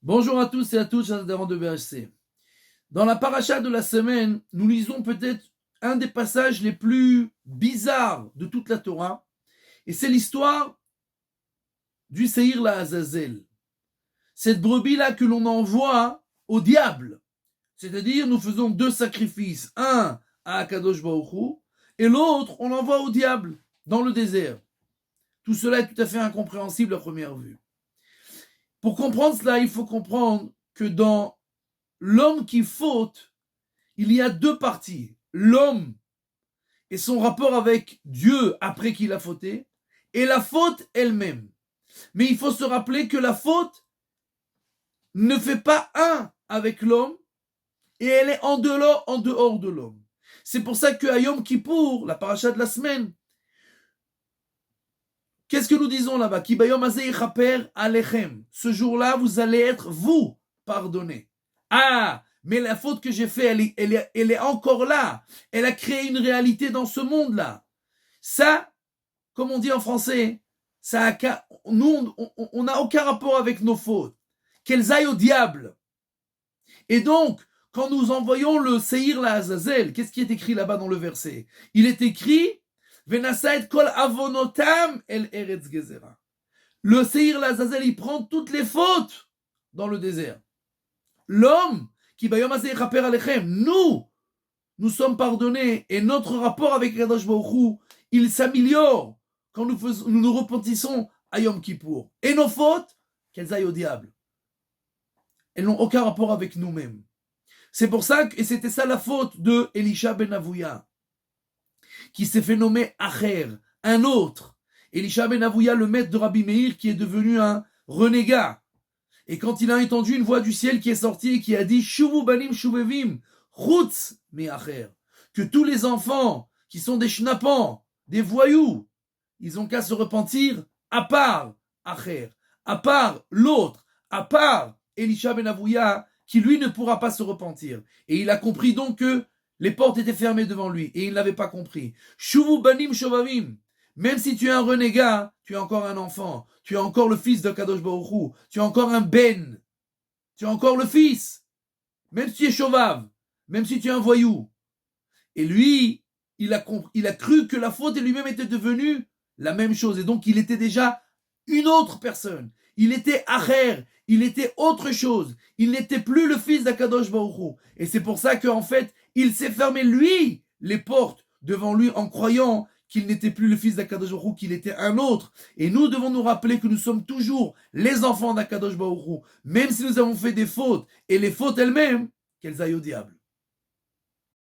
Bonjour à tous et à toutes, chers adhérents de BHC. Dans la paracha de la semaine, nous lisons peut-être un des passages les plus bizarres de toute la Torah, et c'est l'histoire du Seir la Azazel. Cette brebis-là que l'on envoie au diable. C'est-à-dire, nous faisons deux sacrifices, un à Akadosh Baruch Hu, et l'autre, on l'envoie au diable, dans le désert. Tout cela est tout à fait incompréhensible à première vue. Pour comprendre cela, il faut comprendre que dans l'homme qui faute, il y a deux parties. L'homme et son rapport avec Dieu après qu'il a fauté, et la faute elle-même. Mais il faut se rappeler que la faute ne fait pas un avec l'homme, et elle est en dehors de l'homme. C'est pour ça que à Yom Kippour, la paracha de la semaine, qu'est-ce que nous disons là-bas? Ki bayom hazeh yichaper alechem. Ce jour-là, vous allez être, vous, pardonnés. Ah, mais la faute que j'ai faite, elle est encore là. Elle a créé une réalité dans ce monde-là. Ça, comme on dit en français, nous, on n'a aucun rapport avec nos fautes. Qu'elles aillent au diable. Et donc, quand nous envoyons le Seir la Azazel, qu'est-ce qui est écrit là-bas dans le verset? Il est écrit Venasait kol avonotam el eretz gezera. Le Seir la Azazel, il prend toutes les fautes dans le désert. L'homme qui bayom hazeh yichaper alechem, nous sommes pardonnés et notre rapport avec Kadosh Baruch Hu, il s'améliore quand nous repentissons à Yom Kippour. Et nos fautes, qu'elles aillent au diable. Elles n'ont aucun rapport avec nous-mêmes. C'est pour ça que, et c'était ça la faute de Elisha ben Avouya, qui s'est fait nommer Acher, un autre. Elisha ben Avouya, le maître de Rabbi Meir, qui est devenu un renégat. Et quand il a entendu une voix du ciel qui est sortie et qui a dit Shuvu banim shuvevim, chutz mi Acher, que tous les enfants qui sont des schnappants, des voyous, ils ont qu'à se repentir à part Acher, à part l'autre, à part Elisha ben Avouya, qui lui ne pourra pas se repentir. Et il a compris donc que les portes étaient fermées devant lui, et il n'avait pas compris. Shuvu banim shovavim, même si tu es un renégat, tu es encore un enfant, tu es encore le fils de Kadosh Baruch Hu, tu es encore un ben, tu es encore le fils, même si tu es chauvav, même si tu es un voyou. Et lui, il a cru que la faute et lui-même étaient devenus la même chose, et donc il était déjà une autre personne. Il était acher, il était autre chose. Il n'était plus le fils d'Akadosh Baruch Hu. Et c'est pour ça qu'en fait, il s'est fermé lui les portes devant lui en croyant qu'il n'était plus le fils d'Akadosh Baruch Hu, qu'il était un autre. Et nous devons nous rappeler que nous sommes toujours les enfants d'Akadosh Baruch Hu, même si nous avons fait des fautes, et les fautes elles-mêmes, qu'elles aillent au diable.